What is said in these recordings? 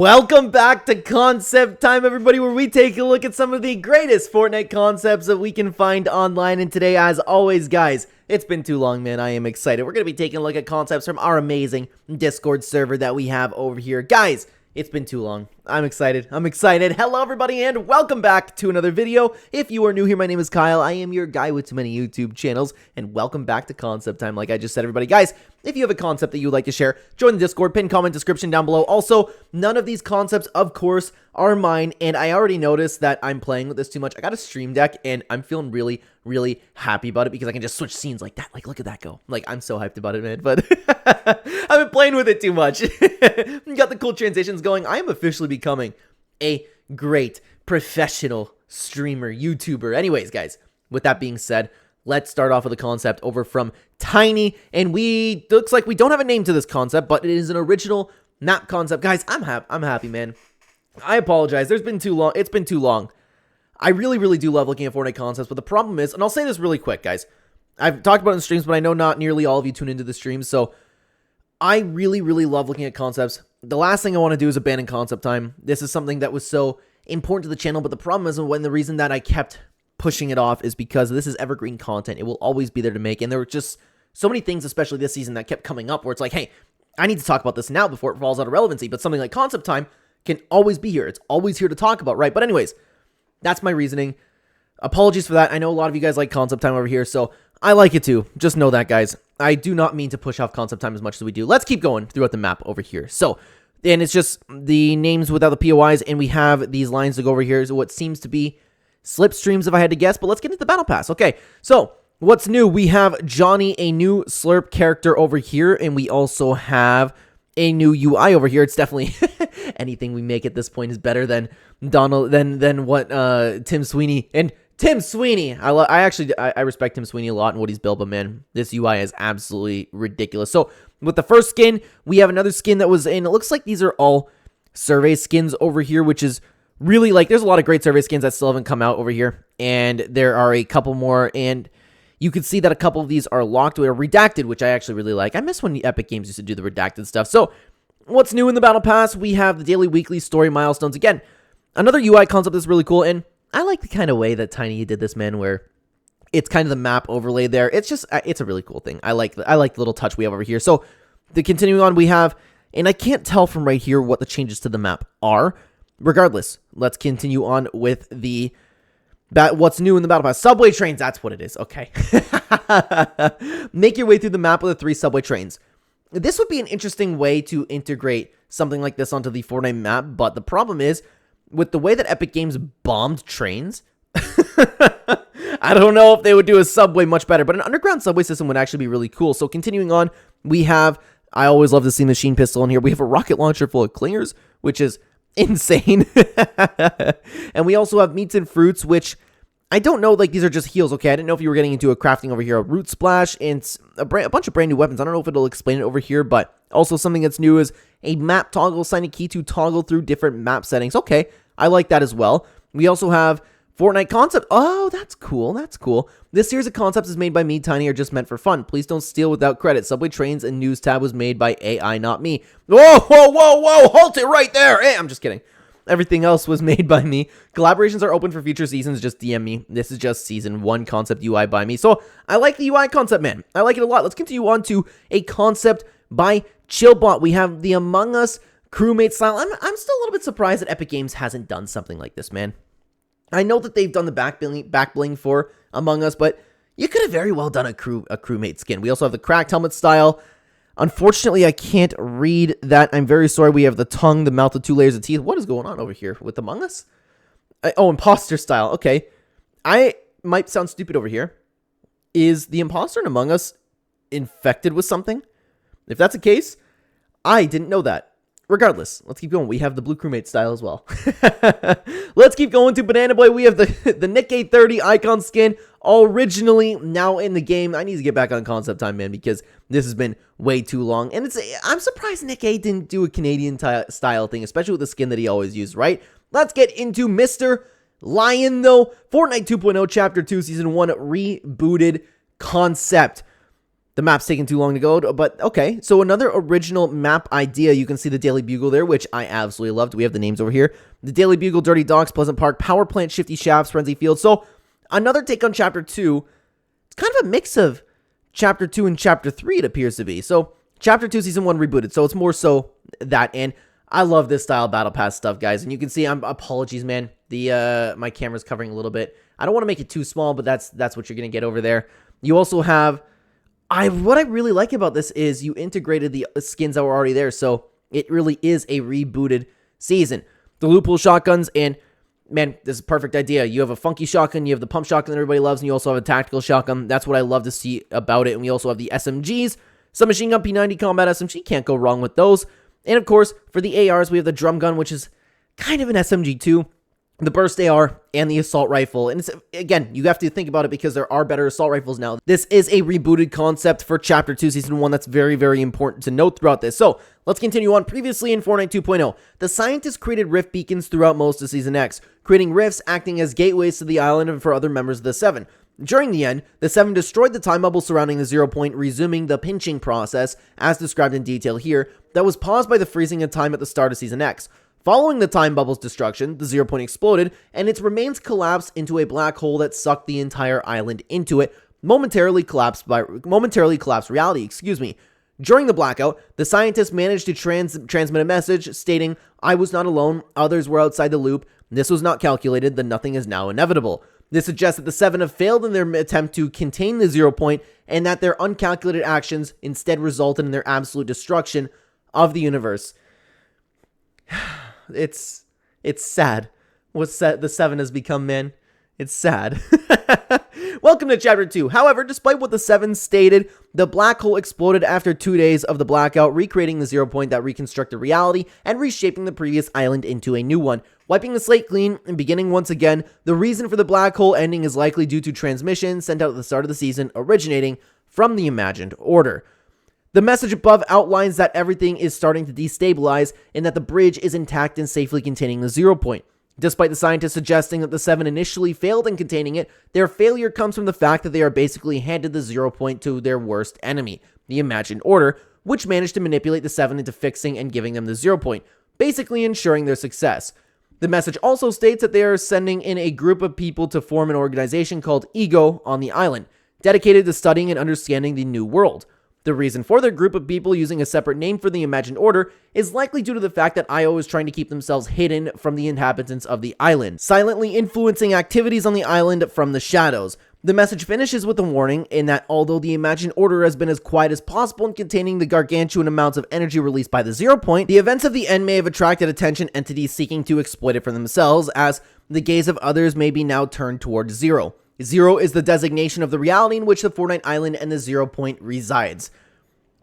Welcome back to Concept Time, everybody, where we take a look at some of the greatest Fortnite concepts that we can find online. And today, as always, guys, it's been too long, man. I am excited. We're going to be taking a look at concepts from our amazing Discord server that we have over here. Guys, it's been too long. I'm excited. Hello, everybody, and welcome back to another video. If you are new here, my name is Kyle. I am your guy with too many YouTube channels, and welcome back to Concept Time. Like I just said, everybody, guys, if you have a concept that you would like to share, join the Discord, pin comment, description down below. Also, none of these concepts, of course, are mine, and I already noticed that I'm playing with this too much. I got a stream deck, and I'm feeling really happy about it because I can just switch scenes like that. Like, look at that go. Like, I'm so hyped about it, man, but I've been playing with it too much. Got the cool transitions going. I am officially becoming a great professional streamer, YouTuber. Anyways, guys, with that being said, let's start off with a concept over from Tiny, and looks like we don't have a name to this concept, but it is an original map concept. Guys, I'm happy, man. I apologize. It's been too long. I really do love looking at Fortnite concepts, but the problem is, and I'll say this really quick, guys. I've talked about it in streams, but I know not nearly all of you tune into the streams, so I really love looking at concepts. The last thing I want to do is abandon Concept Time. This is something that was so important to the channel, but the problem is, the reason that I kept pushing it off is because this is evergreen content. It will always be there to make, and there were just so many things, especially this season, that kept coming up where it's like, hey, I need to talk about this now before it falls out of relevancy, but something like Concept Time can always be here. It's always here to talk about, right? But anyways, that's my reasoning. Apologies for that. I know a lot of you guys like Concept Time over here, so I like it too. Just know that, guys. I do not mean to push off Concept Time as much as we do. Let's keep going throughout the map over here. So, and it's just the names without the POIs, and we have these lines to go over here. So what seems to be slipstreams, if I had to guess, but let's get into the battle pass. Okay, so what's new? We have Johnny, a new Slurp character over here, and we also have a new UI over here. It's definitely anything we make at this point is better than what Tim Sweeney. And Tim Sweeney, I respect Tim Sweeney a lot and what he's built, but man, this UI is absolutely ridiculous. So with the first skin, we have another skin that was in. It looks like these are all survey skins over here, which is really, like, there's a lot of great survey skins that still haven't come out over here, and there are a couple more, and you can see that a couple of these are locked or redacted, which I actually really like. I miss when the Epic Games used to do the redacted stuff. So what's new in the Battle Pass? We have the daily, weekly story milestones. Again, another UI concept that's really cool, and I like the kind of way that Tiny did this, man, where it's kind of the map overlay there. It's a really cool thing. I like the little touch we have over here. So continuing on, we have, and I can't tell from right here what the changes to the map are. Regardless, let's continue on with the what's new in the Battle Pass. Subway trains, that's what it is. Okay. Make your way through the map with the 3 subway trains. This would be an interesting way to integrate something like this onto the Fortnite map, but the problem is, with the way that Epic Games bombed trains, I don't know if they would do a subway much better, but an underground subway system would actually be really cool. So continuing on, we have, I always love to see machine pistol in here. We have a rocket launcher full of clingers, which is insane. And we also have meats and fruits, which I don't know, like, these are just heals. Okay, I didn't know if you were getting into a crafting over here. A root splash and a bunch of brand new weapons. I don't know if it'll explain it over here, but also something that's new is a map toggle. Sign a key to toggle through different map settings. Okay, I like that as well. We also have Fortnite concept. Oh, that's cool. That's cool. This series of concepts is made by me. Tiny are just meant for fun. Please don't steal without credit. Subway trains and news tab was made by AI, not me. Whoa. Halt it right there. Hey, I'm just kidding. Everything else was made by me. Collaborations are open for future seasons. Just DM me. This is just season 1 concept UI by me. So I like the UI concept, man. I like it a lot. Let's continue on to a concept by Chillbot. We have the Among Us crewmate style. I'm still a little bit surprised that Epic Games hasn't done something like this, man. I know that they've done the back bling for Among Us, but you could have very well done a crewmate skin. We also have the cracked helmet style. Unfortunately, I can't read that. I'm very sorry. We have the tongue, the mouth, the 2 layers of teeth. What is going on over here with Among Us? Oh, imposter style. Okay. I might sound stupid over here. Is the imposter in Among Us infected with something? If that's the case, I didn't know that. Regardless, let's keep going. We have the blue crewmate style as well. Let's keep going to Bananaboy. We have the Nick A30 icon skin, originally now in the game. I need to get back on Concept Time, man, because this has been way too long. And I'm surprised Nick A didn't do a Canadian style thing, especially with the skin that he always used, right? Let's get into Mr. Lion, though. Fortnite 2.0 Chapter 2 Season 1 Rebooted concept. The map's taking too long to go, but okay. So another original map idea. You can see the Daily Bugle there, which I absolutely loved. We have the names over here. The Daily Bugle, Dirty Docks, Pleasant Park, Power Plant, Shifty Shafts, Frenzy Field. So another take on Chapter 2. It's kind of a mix of Chapter 2 and Chapter 3, it appears to be. So Chapter 2, Season 1 rebooted. So it's more so that. And I love this style of Battle Pass stuff, guys. And you can see, apologies, man. My camera's covering a little bit. I don't want to make it too small, but that's what you're going to get over there. You also have... what I really like about this is you integrated the skins that were already there, so it really is a rebooted season. The loophole shotguns, and man, this is a perfect idea. You have a funky shotgun, you have the pump shotgun that everybody loves, and you also have a tactical shotgun. That's what I love to see about it. And we also have the SMGs, submachine gun, P90 combat SMG, can't go wrong with those. And of course, for the ARs, we have the drum gun, which is kind of an SMG too. The burst AR, and the assault rifle. And it's, again, you have to think about it because there are better assault rifles now. This is a rebooted concept for Chapter 2, Season 1. That's very, very important to note throughout this. So, let's continue on. Previously in Fortnite 2.0, the scientists created rift beacons throughout most of Season X, creating rifts acting as gateways to the island and for other members of the Seven. During the end, the Seven destroyed the time bubble surrounding the 0 point, resuming the pinching process, as described in detail here, that was paused by the freezing of time at the start of Season X. Following the time bubble's destruction, the 0 point exploded, and its remains collapsed into a black hole that sucked the entire island into it, momentarily collapsed reality, During the blackout, the scientists managed to transmit a message stating, "I was not alone, others were outside the loop, this was not calculated, the nothing is now inevitable." This suggests that the Seven have failed in their attempt to contain the 0 point, and that their uncalculated actions instead resulted in their absolute destruction of the universe. It's sad what the Seven has become, man. It's sad. Welcome to Chapter 2. However, despite what the Seven stated, the black hole exploded after 2 days of the blackout, recreating the 0 point that reconstructed reality and reshaping the previous island into a new one. Wiping the slate clean and beginning once again, the reason for the black hole ending is likely due to transmissions sent out at the start of the season originating from the imagined order. The message above outlines that everything is starting to destabilize and that the bridge is intact and safely containing the 0 point. Despite the scientists suggesting that the Seven initially failed in containing it, their failure comes from the fact that they are basically handed the 0 point to their worst enemy, the imagined order, which managed to manipulate the Seven into fixing and giving them the 0 point, basically ensuring their success. The message also states that they are sending in a group of people to form an organization called Ego on the island, dedicated to studying and understanding the new world. The reason for their group of people using a separate name for the imagined order is likely due to the fact that IO is trying to keep themselves hidden from the inhabitants of the island, silently influencing activities on the island from the shadows. The message finishes with a warning in that although the imagined order has been as quiet as possible in containing the gargantuan amounts of energy released by the 0 point, the events of the end may have attracted attention entities seeking to exploit it for themselves, as the gaze of others may be now turned towards Zero. Zero is the designation of the reality in which the Fortnite island and the 0 point resides.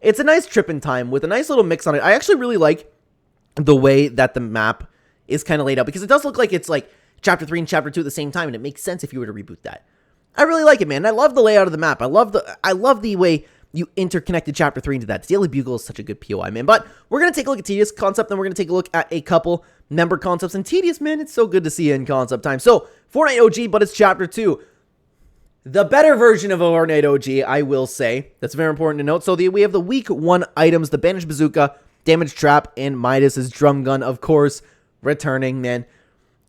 It's a nice trip in time with a nice little mix on it. I actually really like the way that the map is kind of laid out because it does look like it's like Chapter 3 and Chapter 2 at the same time, and it makes sense if you were to reboot that. I really like it, man. I love the layout of the map. I love the way you interconnected Chapter 3 into that. The Daily Bugle is such a good POI, man. But we're going to take a look at Tedious concept, and we're going to take a look at a couple member concepts. And Tedious, man, it's so good to see you in concept time. So, Fortnite OG, but it's Chapter 2. The better version of Fortnite OG, I will say. That's very important to note. So we have the Week 1 items, the Bandage Bazooka, Damage Trap, and Midas's Drum Gun, of course, returning, man.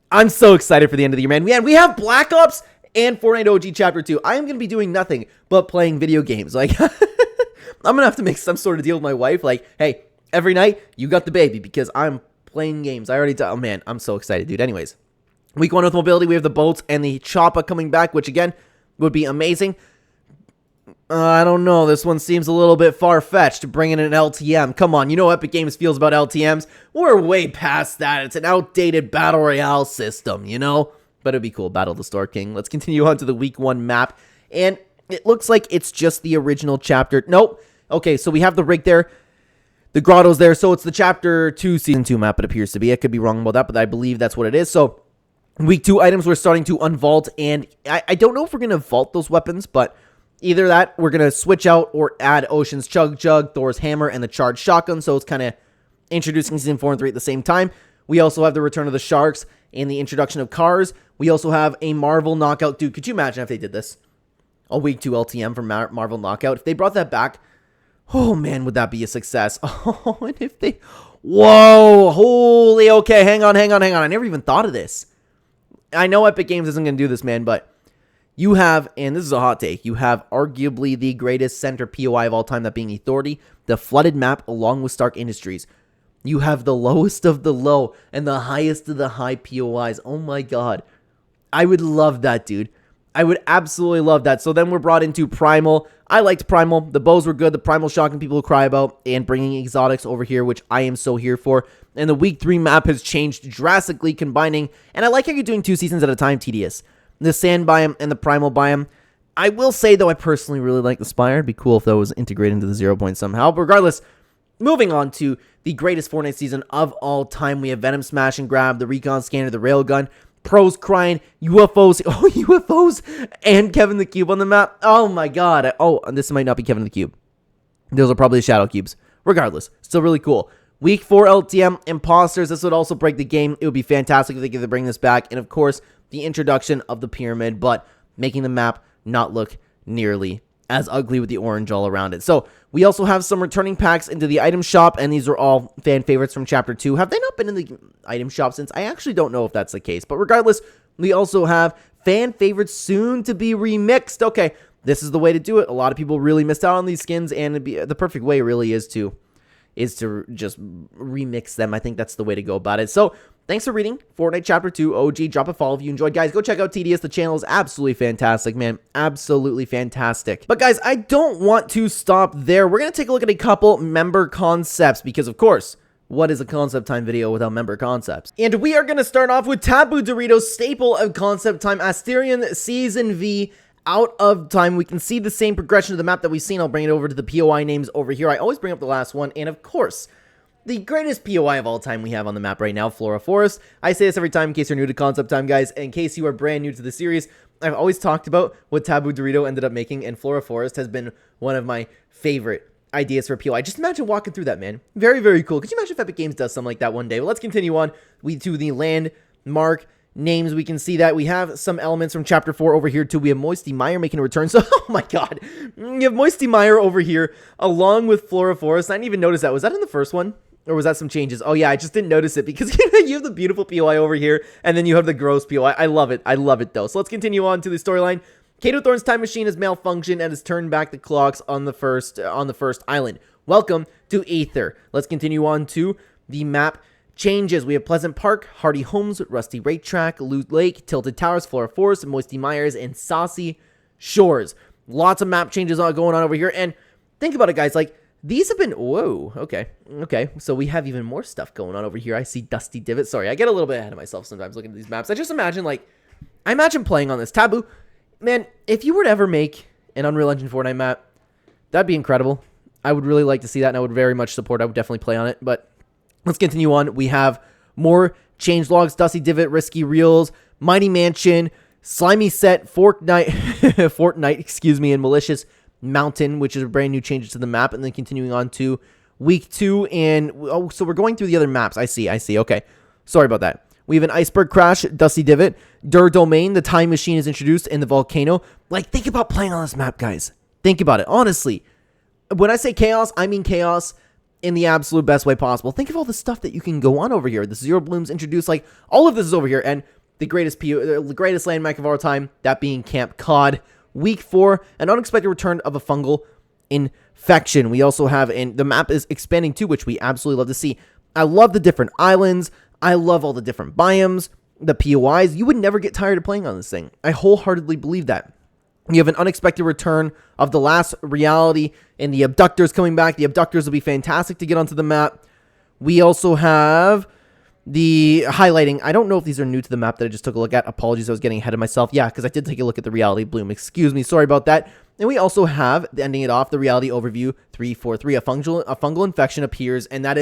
I'm so excited for the end of the year, man. We have Black Ops and Fortnite OG Chapter 2. I am going to be doing nothing but playing video games. Like, I'm going to have to make some sort of deal with my wife. Like, hey, every night, you got the baby because I'm playing games. Oh, man, I'm so excited, dude. Anyways, Week 1 with mobility, we have the boats and the chopper coming back, which, again, would be amazing. I don't know. This one seems a little bit far-fetched, bringing in an LTM. Come on, you know how Epic Games feels about LTMs. We're way past that. It's an outdated Battle Royale system, you know? But it'd be cool. Battle the Star King. Let's continue on to the Week 1 map. And it looks like it's just the original chapter. Nope. Okay, so we have the rig there. The grotto's there. So it's the Chapter 2 Season 2 map, it appears to be. I could be wrong about that, but I believe that's what it is. So Week 2 items, we're starting to unvault, and I don't know if we're going to vault those weapons, but either that, we're going to switch out or add Ocean's Chug Jug, Thor's Hammer, and the Charged Shotgun, so it's kind of introducing Season 4 and 3 at the same time. We also have the return of the Sharks and the introduction of Cars. We also have a Marvel Knockout. Dude, could you imagine if they did this? a week 2 LTM from Marvel Knockout. If they brought that back, oh man, would that be a success? Oh, and if they, whoa, holy, okay, hang on. I never even thought of this. I know Epic Games isn't going to do this, man, but you have, and this is a hot take, you have arguably the greatest center POI of all time, that being the Authority, the flooded map along with Stark Industries. You have the lowest of the low and the highest of the high POIs. Oh my god. I would love that, dude. I would absolutely love that. So then we're brought into Primal. I liked Primal. The bows were good. The Primal shotgun people cry about, and bringing exotics over here, which I am so here for. And the week 3 map has changed drastically, combining. And I like how you're doing 2 seasons at a time, Tedious. The sand biome and the primal biome. I will say, though, I personally really like the Spire. It'd be cool if that was integrated into the 0 point somehow. But regardless, moving on to the greatest Fortnite season of all time. We have Venom Smash and Grab, the Recon Scanner, the Railgun, pros crying, UFOs, oh, UFOs, and Kevin the Cube on the map. Oh my god. Oh, this might not be Kevin the Cube. Those are probably Shadow Cubes. Regardless, still really cool. Week 4 LTM, Imposters. This would also break the game. It would be fantastic if they could bring this back. And of course, the introduction of the pyramid, but making the map not look nearly as ugly with the orange all around it. So we also have some returning packs into the item shop, and these are all fan favorites from Chapter 2. Have they not been in the item shop since? I actually don't know if that's the case, but regardless, we also have fan favorites soon to be remixed. Okay, this is the way to do it. A lot of people really missed out on these skins, and the perfect way really is to just remix them. I think that's the way to go about it. So thanks for reading Fortnite Chapter 2 OG. Drop a follow if you enjoyed, guys. Go check out Tedious. The channel is absolutely fantastic, man. Absolutely fantastic. But guys, I don't want to stop there. We're going to take a look at a couple member concepts because, of course, what is a concept time video without member concepts? And we are going to start off with Taboo Dorito, staple of concept time, Asterion Season V, out of time. We can see the same progression of the map that we've seen. I'll bring it over to the POI names over here. I always bring up the last one, and of course, the greatest POI of all time we have on the map right now, Flora Forest. I say this every time in case you're new to Concept Time, guys. In case you are brand new to the series, I've always talked about what Taboo Dorito ended up making, and Flora Forest has been one of my favorite ideas for POI. Just imagine walking through that, man. Very, very cool. Could you imagine if Epic Games does something like that one day? But let's continue on to the landmark names. We can see that we have some elements from Chapter 4 over here too. We have Moisty Meyer making a return. So, oh my god. You have Moisty Meyer over here along with Flora Forest. I didn't even notice that. Was that in the first one? Or was that some changes? Oh yeah, I just didn't notice it because you have the beautiful POI over here and then you have the gross POI. I love it. I love it though. So let's continue on to the storyline. Kato Thorne's time machine has malfunctioned and has turned back the clocks on the first island. Welcome to Aether. Let's continue on to the map changes. We have Pleasant Park, Hardy Homes, Rusty Rate Track, Loot Lake, Tilted Towers, Flora Forest, Moisty Myers, and Saucy Shores. Lots of map changes going on over here. And think about it, guys. Like, these have been, whoa, okay. So we have even more stuff going on over here. I see Dusty Divot. Sorry, I get a little bit ahead of myself sometimes looking at these maps. I just imagine, I imagine playing on this. Taboo, man, if you were to ever make an Unreal Engine Fortnite map, that'd be incredible. I would really like to see that, and I would very much support. I would definitely play on it, but let's continue on. We have more changelogs, Dusty Divot, Risky Reels, Mighty Mansion, Slimy Set, Fortnite, excuse me, and Malicious Mountain, which is a brand new changes to the map, and then continuing on to week 2, and oh, so we're going through the other maps. I see, okay. Sorry about that. We have an Iceberg Crash, Dusty Divot, Dur Domain, the Time Machine is introduced, and the Volcano. Think about playing on this map, guys. Think about it, honestly. When I say chaos, I mean chaos in the absolute best way possible. Think of all the stuff that you can go on over here. The Zero Blooms introduced, all of this is over here, and the greatest landmark of our time, that being Camp Cod. Week 4, an unexpected return of a fungal infection. We also have, and the map is expanding too, which we absolutely love to see. I love the different islands. I love all the different biomes, the POIs. You would never get tired of playing on this thing. I wholeheartedly believe that. You have an unexpected return of the last reality and the abductors coming back. The abductors will be fantastic to get onto the map. We also have the highlighting. I don't know if these are new to the map that I just took a look at. Apologies, I was getting ahead of myself. Yeah, because I did take a look at the reality bloom. Excuse me, sorry about that. And we also have, ending it off, the reality overview 343. A fungal infection appears, and that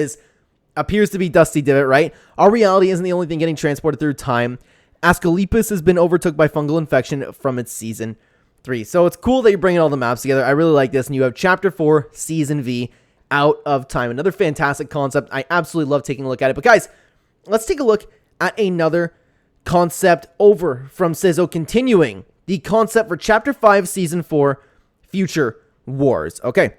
appears to be Dusty Divot, right? Our reality isn't the only thing getting transported through time. Asclepius has been overtook by fungal infection from its season 3. So it's cool that you're bringing all the maps together. I really like this. And you have Chapter 4, Season V, out of time. Another fantastic concept. I absolutely love taking a look at it. But guys, let's take a look at another concept over from Sizzo, continuing the concept for Chapter 5, Season 4, Future Wars. Okay,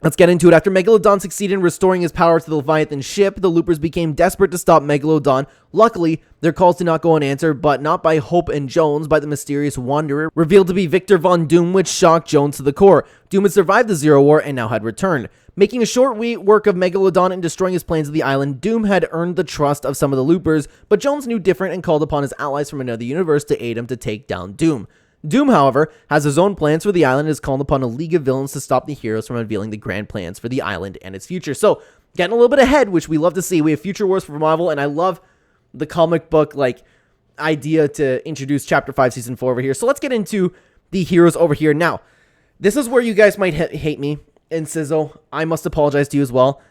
let's get into it. After Megalodon succeeded in restoring his power to the Leviathan ship, the Loopers became desperate to stop Megalodon. Luckily, their calls did not go unanswered, but not by Hope and Jones, by the mysterious Wanderer, revealed to be Victor Von Doom, which shocked Jones to the core. Doom had survived the Zero War and now had returned. Making a short work of Megalodon and destroying his plans of the island, Doom had earned the trust of some of the Loopers, but Jones knew different and called upon his allies from another universe to aid him to take down Doom. Doom, however, has his own plans for the island and is called upon a league of villains to stop the heroes from unveiling the grand plans for the island and its future. So, getting a little bit ahead, which we love to see. We have Future Wars for Marvel, and I love the comic book, idea to introduce Chapter 5, Season 4 over here. So, let's get into the heroes over here. Now, this is where you guys might hate me. And Sizzle, I must apologize to you as well.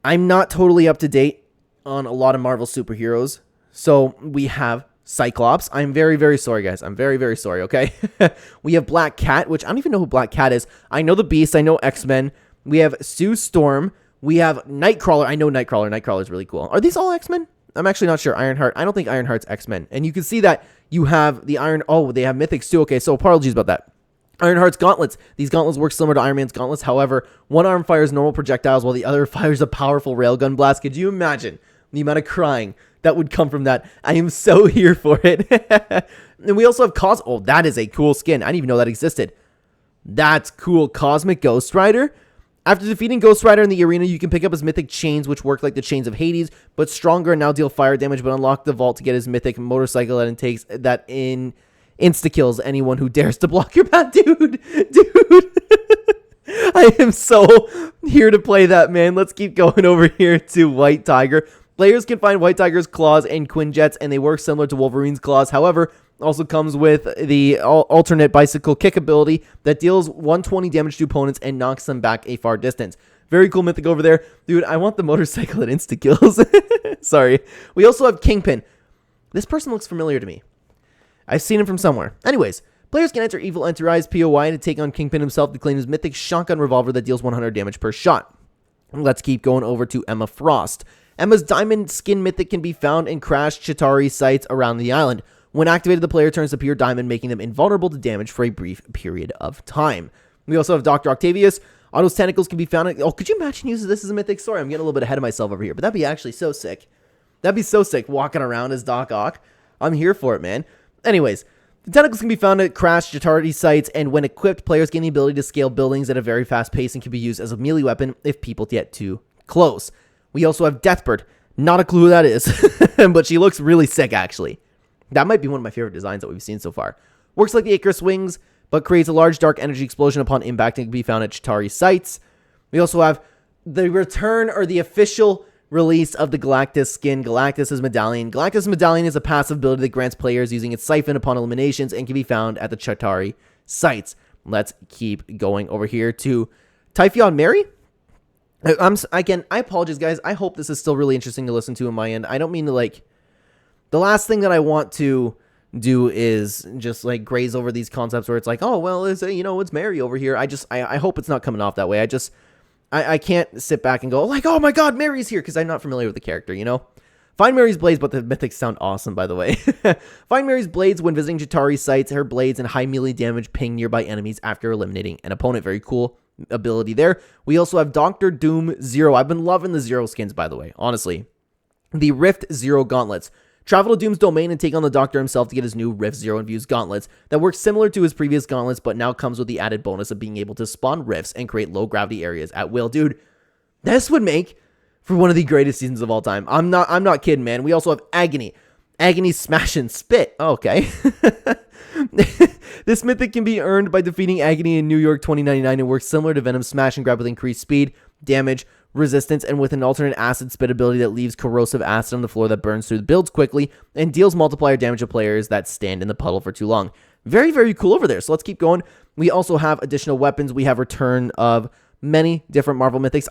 I'm not totally up to date on a lot of Marvel superheroes. So we have Cyclops. I'm very, very sorry, guys. I'm very, very sorry, okay? We have Black Cat, which I don't even know who Black Cat is. I know the Beast. I know X-Men. We have Sue Storm. We have Nightcrawler. I know Nightcrawler. Nightcrawler is really cool. Are these all X-Men? I'm actually not sure. Ironheart. I don't think Ironheart's X-Men. And you can see that you have the Iron... Oh, they have Mythics too. Okay, so apologies about that. Ironheart's gauntlets. These gauntlets work similar to Iron Man's gauntlets. However, one arm fires normal projectiles while the other fires a powerful railgun blast. Could you imagine the amount of crying that would come from that? I am so here for it. And we also have Oh, that is a cool skin. I didn't even know that existed. That's cool. Cosmic Ghost Rider. After defeating Ghost Rider in the arena, you can pick up his mythic chains, which work like the chains of Hades, but stronger and now deal fire damage, but unlock the vault to get his mythic motorcycle that insta-kills anyone who dares to block your path. Dude. I am so here to play that, man. Let's keep going over here to White Tiger. Players can find White Tiger's claws and Quinjets, and they work similar to Wolverine's claws. However, also comes with the alternate bicycle kick ability that deals 120 damage to opponents and knocks them back a far distance. Very cool mythic over there. Dude, I want the motorcycle that insta-kills. Sorry. We also have Kingpin. This person looks familiar to me. I've seen him from somewhere. Anyways, players can enter Evil Enterprise POI to take on Kingpin himself to claim his mythic shotgun revolver that deals 100 damage per shot. Let's keep going over to Emma Frost. Emma's diamond skin mythic can be found in crashed Chitauri sites around the island. When activated, the player turns to pure diamond, making them invulnerable to damage for a brief period of time. We also have Dr. Octavius. Otto's tentacles can be found oh, could you imagine using this as a mythic? Sorry, I'm getting a little bit ahead of myself over here, but that'd be actually so sick. That'd be so sick, walking around as Doc Ock. I'm here for it, man. Anyways, the tentacles can be found at crashed Chitauri sites, and when equipped, players gain the ability to scale buildings at a very fast pace and can be used as a melee weapon if people get too close. We also have Deathbird. Not a clue who that is, but she looks really sick, actually. That might be one of my favorite designs that we've seen so far. Works like the Icarus wings, but creates a large dark energy explosion upon impact and can be found at Chitauri sites. We also have the return or the official release of the Galactus skin, Galactus' Medallion. Galactus' Medallion is a passive ability that grants players using its siphon upon eliminations and can be found at the Chitauri sites. Let's keep going over here to Typhoon Mary. Again, I apologize, guys. I hope this is still really interesting to listen to on my end. I don't mean to, the last thing that I want to do is just, graze over these concepts where it's like, oh, well, it's Mary over here. I hope it's not coming off that way. I can't sit back and go, oh my god, Mary's here, because I'm not familiar with the character, Find Mary's blades, but the mythics sound awesome, by the way. Find Mary's blades when visiting Chitauri sites. Her blades and high melee damage ping nearby enemies after eliminating an opponent. Very cool ability there. We also have Dr. Doom Zero. I've been loving the Zero skins, by the way, honestly. The Rift Zero gauntlets. Travel to Doom's domain and take on the Doctor himself to get his new Rift Zero infused gauntlets that works similar to his previous gauntlets, but now comes with the added bonus of being able to spawn rifts and create low gravity areas at will. Dude, this would make for one of the greatest seasons of all time. I'm not kidding, man. We also have Agony. Agony Smash and Spit. Oh, okay. This mythic can be earned by defeating Agony in New York 2099 and works similar to Venom's Smash and Grab with increased speed, damage, resistance, and with an alternate acid spit ability that leaves corrosive acid on the floor that burns through the builds quickly and deals multiplier damage to players that stand in the puddle for too long. Very, very cool over there. So let's keep going. We also have additional weapons. We have return of many different Marvel mythics.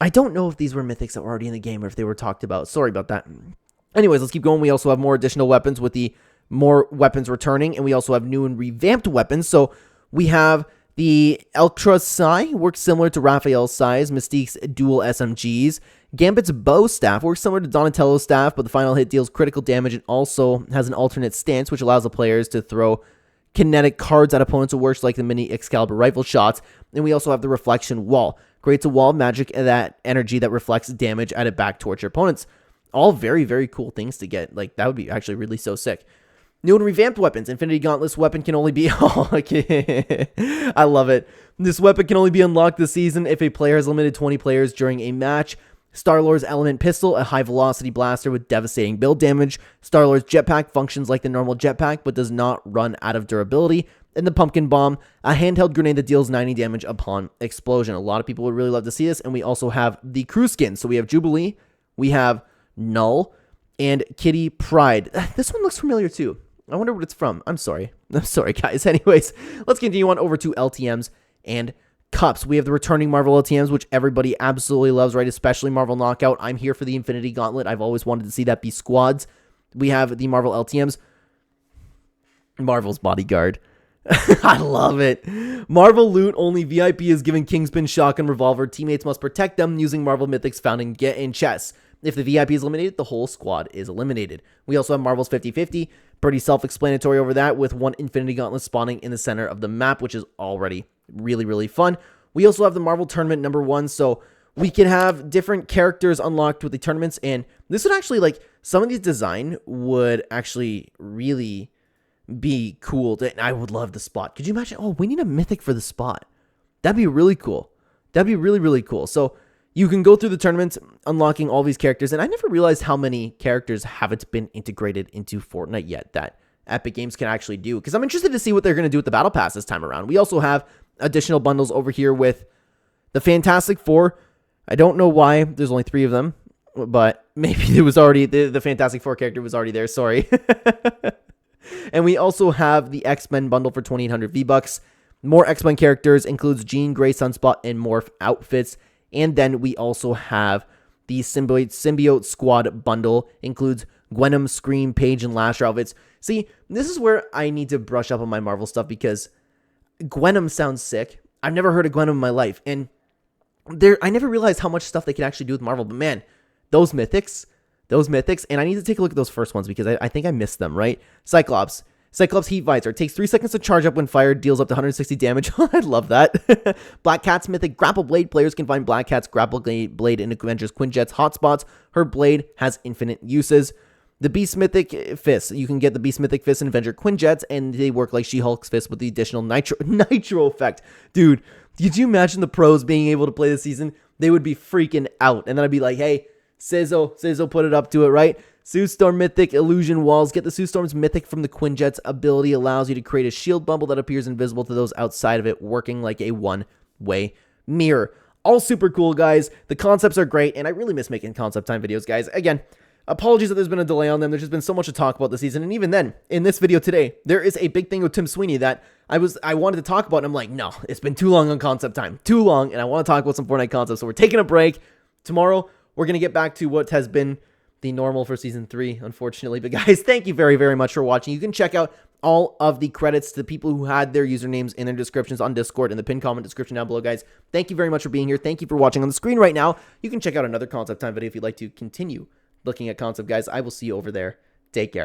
I don't know if these were mythics that were already in the game or if they were talked about. Sorry about that. Anyways, let's keep going. We also have more additional weapons with the more weapons returning, and we also have new and revamped weapons. So we have the Ultra Sai, works similar to Raphael's Sais, Mystique's dual SMGs. Gambit's Bow Staff works similar to Donatello's Staff, but the final hit deals critical damage and also has an alternate stance, which allows the players to throw kinetic cards at opponents who works like the mini Excalibur rifle shots. And we also have the reflection wall. Creates a wall of magic and that energy that reflects damage at it back towards your opponents. All very, very cool things to get. Like, that would be actually really so sick. New and revamped weapons. Infinity Gauntlet's weapon can only be... Oh, okay. I love it. This weapon can only be unlocked this season if a player has limited 20 players during a match. Star-Lord's Element Pistol, a high-velocity blaster with devastating build damage. Star-Lord's Jetpack functions like the normal jetpack, but does not run out of durability. And the Pumpkin Bomb, a handheld grenade that deals 90 damage upon explosion. A lot of people would really love to see this. And we also have the crew skin. So we have Jubilee, we have Null, and Kitty Pride. This one looks familiar too. I wonder what it's from. I'm sorry, guys. Anyways, let's continue on over to LTMs and Cups. We have the returning Marvel LTMs, which everybody absolutely loves, right? Especially Marvel Knockout. I'm here for the Infinity Gauntlet. I've always wanted to see that be squads. We have the Marvel LTMs. Marvel's Bodyguard. I love it. Marvel Loot only VIP is given Kingspin Shotgun Revolver. Teammates must protect them using Marvel Mythics found in Get in chests. If the VIP is eliminated, the whole squad is eliminated. We also have Marvel's 50-50. Pretty self-explanatory over that, with one Infinity Gauntlet spawning in the center of the map, which is already really, really fun. We also have the Marvel Tournament #1, so we can have different characters unlocked with the tournaments, and this would actually, like, some of these design would actually really be cool. I would love the spot. Could you imagine? Oh, we need a mythic for the spot. That'd be really cool. That'd be really, really cool. So you can go through the tournaments, unlocking all these characters, and I never realized how many characters haven't been integrated into Fortnite yet that Epic Games can actually do, because I'm interested to see what they're going to do with the Battle Pass this time around. We also have additional bundles over here with the Fantastic Four. I don't know why there's only 3 of them, but maybe it was already, the Fantastic Four character was already there, sorry. And we also have the X-Men bundle for 2,800 V-Bucks. More X-Men characters, includes Jean Grey, Sunspot, and Morph outfits. And then we also have the Symbiote Squad bundle, includes Gwenom, Scream, Paige, and Lasher outfits. See, this is where I need to brush up on my Marvel stuff, because Gwenom sounds sick. I've never heard of Gwenom in my life, and I never realized how much stuff they can actually do with Marvel. But man, those mythics, and I need to take a look at those first ones, because I think I missed them, right? Cyclops Heat Visor. It takes 3 seconds to charge up when fired, deals up to 160 damage. I love that. Black Cat's Mythic Grapple Blade. Players can find Black Cat's Grapple Blade in Avengers Quinjet's hotspots. Her blade has infinite uses. The Beast Mythic Fist. You can get the Beast Mythic Fist in Avenger Quinjets, and they work like She-Hulk's Fist with the additional nitro effect. Dude, could you imagine the pros being able to play this season? They would be freaking out. And then I'd be like, hey, Sizzo put it up to it, right? Sue Storm Mythic Illusion Walls. Get the Sue Storm's Mythic from the Quinjet's ability. Allows you to create a shield bubble that appears invisible to those outside of it, working like a one-way mirror. All super cool, guys. The concepts are great, and I really miss making concept time videos, guys. Again, apologies that there's been a delay on them. There's just been so much to talk about this season, and even then, in this video today, there is a big thing with Tim Sweeney that I wanted to talk about, and I'm like, no, it's been too long on concept time. Too long, and I want to talk about some Fortnite concepts, so we're taking a break. Tomorrow, we're going to get back to what has been the normal for Season 3, unfortunately. But guys, thank you very, very much for watching. You can check out all of the credits to the people who had their usernames in their descriptions on Discord in the pinned comment description down below, guys. Thank you very much for being here. Thank you for watching on the screen right now. You can check out another Concept Time video if you'd like to continue looking at concept, guys. I will see you over there. Take care.